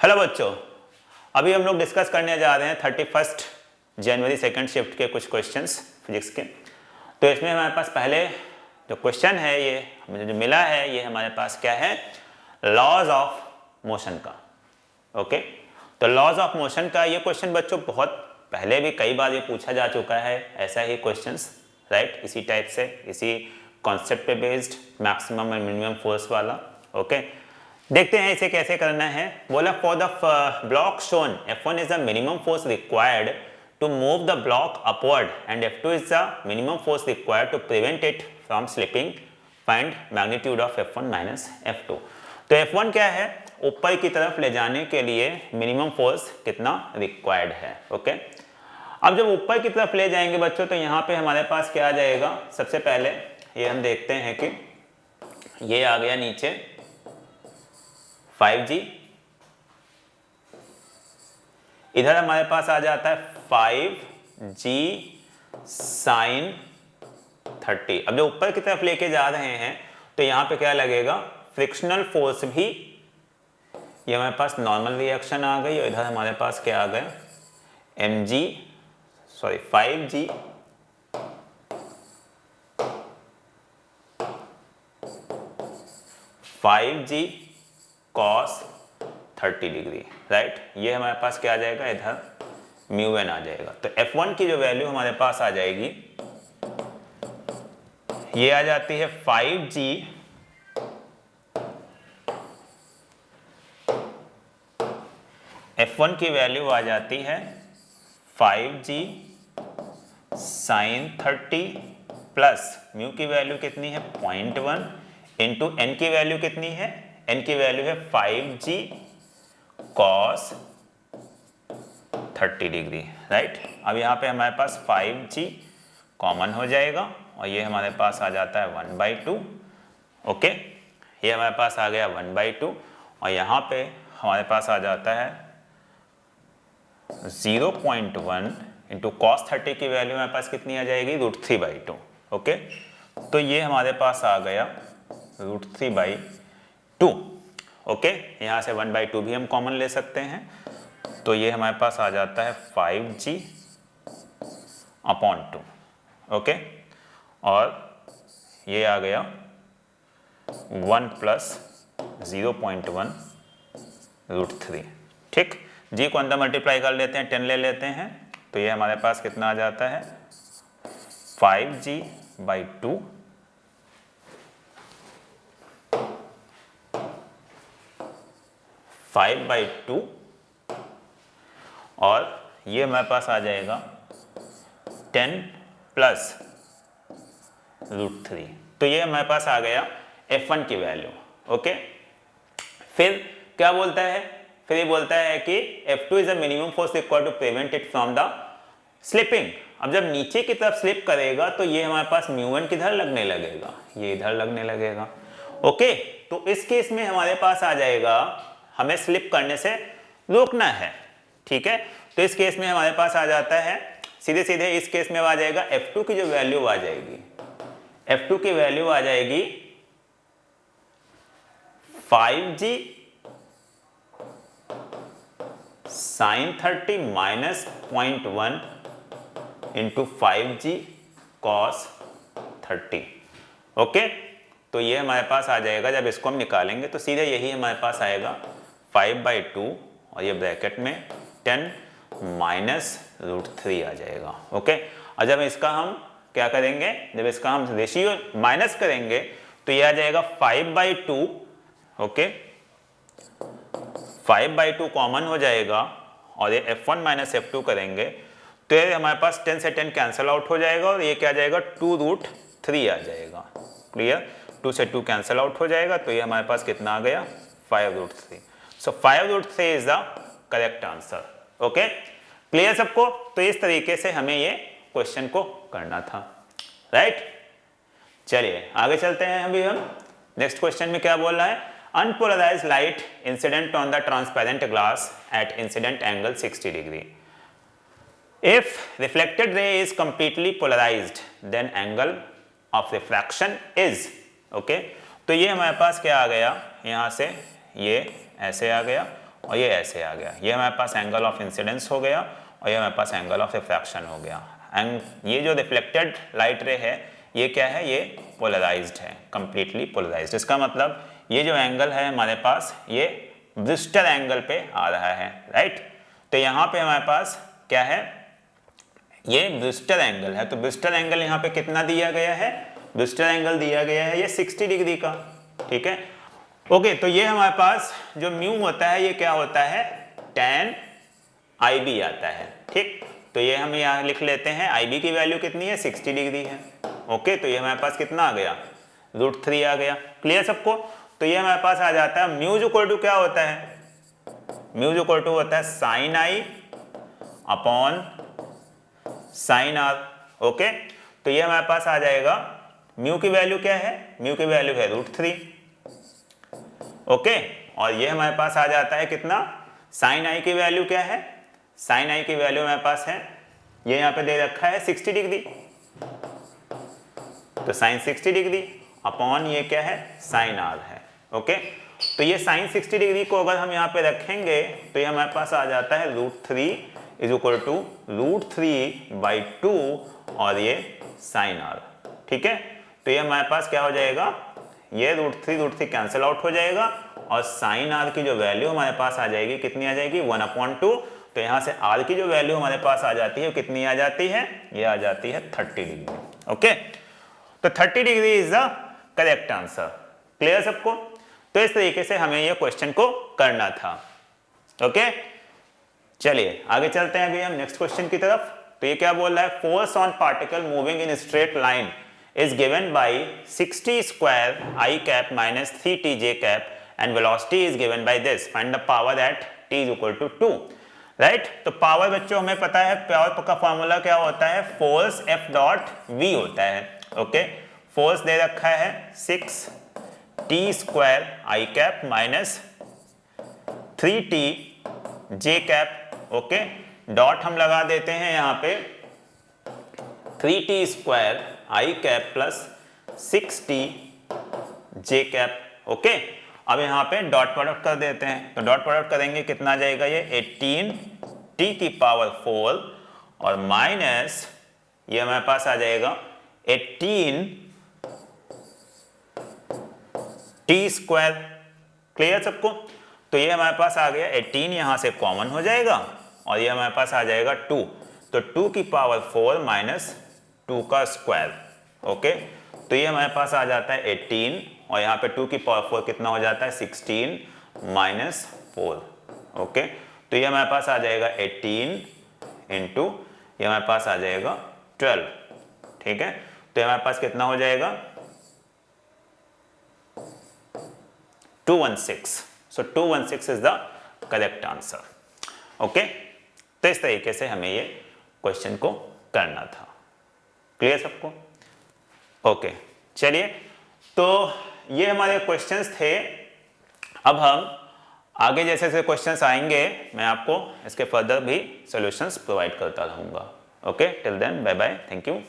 Hello बच्चों, अभी हम लोग डिस्कस करने जा रहे हैं 31 जनवरी सेकंड शिफ्ट के कुछ क्वेश्चंस फिजिक्स के। तो इसमें हमारे पास पहले जो क्वेश्चन है ये मुझे जो मिला है ये हमारे पास क्या है, लॉज ऑफ मोशन का। ओके, तो लॉज ऑफ मोशन का ये क्वेश्चन बच्चों बहुत पहले भी कई बार ये पूछा जा चुका है, ऐसा ही क्वेश्चंस, राइट, इसी टाइप से, इसी कॉन्सेप्ट पे based, maximum and minimum force वाला। ओके, देखते हैं इसे कैसे करना है। बोला for the block shown F1 is the minimum force required to move the block upward and F2 is the minimum force required to prevent it from slipping, find magnitude of F1 minus F2। तो F1 क्या है, ऊपर की तरफ ले जाने के लिए मिनिमम फोर्स कितना रिक्वायर्ड है। ओके, अब जब ऊपर की तरफ ले जाएंगे बच्चों तो यहाँ पे हमारे पास क्या आ जाएगा, सबसे पहले ये हम देखते हैं कि ये आ गया नीचे 5G, इधर हमारे पास आ जाता है 5G साइन 30। अब जो ऊपर की तरफ लेके जा रहे हैं तो यहां पे क्या लगेगा, फ्रिक्शनल फोर्स भी, ये हमारे पास नॉर्मल रिएक्शन आ गई और इधर हमारे पास क्या आ गया, 5G cos 30 डिग्री, राइट। ये हमारे पास क्या आ जाएगा, इधर म्यू एन आ जाएगा। तो F1 की जो वैल्यू हमारे पास आ जाएगी, ये आ जाती है 5G F1 की वैल्यू आ जाती है 5G साइन 30 प्लस म्यू की वैल्यू कितनी है 0.1 इंटू एन की वैल्यू कितनी है, एन की वैल्यू है 5G cos 30 डिग्री, राइट। अब यहाँ पे हमारे पास 5G कॉमन हो जाएगा और ये हमारे पास आ जाता है 1/2। ओके, ये हमारे पास आ गया 1/2 और यहाँ पे हमारे पास आ जाता है 0.1 इंटू कॉस 30 की वैल्यू हमारे पास कितनी आ जाएगी, √3/2। ओके, तो ये हमारे पास आ गया √3/2। ओके, यहाँ से 1/2 भी हम कॉमन ले सकते हैं, तो ये हमारे पास आ जाता है 5G/2। ओके, और ये आ गया 1 + 0.1 √3। ठीक, जी को अंदर मल्टीप्लाई कर लेते हैं, 10 ले लेते हैं, तो ये हमारे पास कितना आ जाता है 5G/2 5/2 और ये हमारे पास आ जाएगा 10 + √3। तो ये हमारे पास आ गया F1 की वैल्यू। ओके, फिर क्या बोलता है, फिर ये बोलता है कि F2 is the minimum force required to prevent it from the slipping. अब जब नीचे की तरफ स्लिप करेगा तो ये हमारे पास μ1 किधर लगने लगेगा, ये इधर लगने लगेगा। ओके, तो इस केस में हमारे पास आ जाएगा, हमें स्लिप करने से रोकना है, ठीक है। तो इस केस में हमारे पास आ जाता है सीधे सीधे, इस केस में आ जाएगा F2 की जो वैल्यू आ जाएगी, F2 की वैल्यू आ जाएगी 5G sine 30 minus 0.1 into 5G cos 30। Okay, तो ये हमारे पास आ जाएगा, जब इसको हम निकालेंगे तो सीधे यही हमारे पास आएगा 5/2 और ये ब्रैकेट में 10 माइनस √3 आ जाएगा। ओके, और जब इसका हम क्या करेंगे, जब इसका हम रेशियो माइनस करेंगे तो ये आ जाएगा 5/2। ओके, 5/2 कॉमन हो जाएगा और ये F1 माइनस F2 करेंगे तो ये हमारे पास 10 से 10 कैंसिल आउट हो जाएगा और ये क्या आ जाएगा 2√3 आ जाएगा। क्लियर, 2 से 2 कैंसिल आउट हो जाएगा, तो ये हमारे पास कितना आ गया 5√3। सो 5√3 is the correct answer. Okay, clear सबको। तो इस तरीके से हमें ये क्वेश्चन को करना था, राइट। चलिए आगे चलते हैं। अभी हम नेक्स्ट क्वेश्चन में क्या बोल रहा है, unpolarised light incident on the transparent glass at incident angle 60 degree. If reflected ray is completely polarized, then angle of refraction is, okay, तो ये हमारे पास क्या आ गया, यहाँ से ये ऐसे आ गया और ये ऐसे आ गया, ये हमारे पास एंगल ऑफ इंसिडेंस हो गया और ये हमारे पास एंगल ऑफ रिफ्रैक्शन हो गया। एंड ये जो रिफ्लेक्टेड लाइट रे है ये क्या है, ये पोलराइज्ड है, कंप्लीटली पोलराइज्ड। इसका मतलब ये जो एंगल है हमारे पास ये ब्रिस्टल एंगल पे आ रहा है, राइट। तो यहाँ पे हमारे पास क्या है, ये ब्रिस्टल एंगल है। तो ब्रिस्टल एंगल यहाँ पे कितना दिया गया है, ब्रिस्टल एंगल दिया गया है ये 60 डिग्री का, ठीक है। ओके, तो ये हमारे पास जो म्यू होता है ये क्या होता है, tan IB आता है, ठीक। तो ये हम यहाँ लिख लेते हैं, IB की वैल्यू कितनी है, 60 डिग्री है। ओके, तो ये हमारे पास कितना आ गया, √3 आ गया। क्लियर सबको। तो ये हमारे पास आ जाता है म्यू इक्वल टू क्या होता है, म्यू इक्वल टू होता है sin I upon sin R। Okay, तो ये हमारे पास आ जाएगा, म्यू की वैल्यू क्या है, म्यू की वैल्यू है √3। ओके, और ये हमारे पास आ जाता है कितना, sin I की वैल्यू क्या है, sin I की वैल्यू हमारे पास है, ये यहाँ पे दे रखा है 60 डिग्री, तो sin 60 डिग्री अपॉन ये क्या है, sin R है। ओके, तो ये sin 60 डिग्री को अगर हम यहाँ पे रखेंगे तो ये हमारे पास आ जाता है √3 इज इक्वल टू √3/2 और ये sin R, ठीक है। तो ये हमारे पास क्या हो जाएगा, ये √3 कैंसिल आउट हो जाएगा और sin R की जो वैल्यू हमारे पास आ जाएगी, कितनी आ जाएगी, 1/2। तो यहाँ से R की जो वैल्यू हमारे पास आ जाती है वो कितनी आ जाती है, ये आ जाती है 30 डिग्री। ओके, तो 30 degree is the correct answer. Clear सबको। तो इस तरीके से हमें ये क्वेश्चन को करना था। ओके, चलिए आगे चलते हैं अभी हम नेक्स्ट क्वेश्चन की तरफ। तो ये क्या बोल रहा है, force on particle moving in straight line is given by 60 square I cap minus 3t j cap and velocity is given by this. Find the power at t is equal to 2. Right, तो power बच्चों हमें पता है, power का formula क्या होता है, force F dot V होता है। ओके, फोर्स दे रखा है 6t square I cap minus 3t j cap. Okay, dot हम लगा देते हैं यहाँ पे 3t square I cap plus 6t j cap. Okay, अब यहाँ पे डॉट प्रोडक्ट कर देते हैं, तो डॉट प्रोडक्ट करेंगे कितना आ जाएगा, ये 18t की पावर 4 और माइनस ये हमारे पास आ जाएगा 18t स्क्वायर। क्लियर सबको। तो ये हमारे पास आ गया 18, यहाँ से कॉमन हो जाएगा और ये हमारे पास आ जाएगा 2, तो 2 की पावर 4 माइनस 2 का स्क्वायर। ओके, तो ये हमारे पास आ जाता है 18 और यहाँ पे 2 की पावर 4 कितना हो जाता है, 16 माइनस 4। ओके, तो ये हमारे पास आ जाएगा 18 इंटू ये हमारे पास आ जाएगा 12, ठीक है। तो ये हमारे पास कितना हो जाएगा, 216। सो 216 is the correct answer. Okay, तो इस तरीके से हमें ये क्वेश्चन को करना था। क्लियर सबको। ओके, चलिए, तो ये हमारे क्वेश्चंस थे। अब हम आगे जैसे जैसे क्वेश्चंस आएंगे मैं आपको इसके फर्दर भी सॉल्यूशंस प्रोवाइड करता रहूँगा। Okay, till then bye bye, thank you.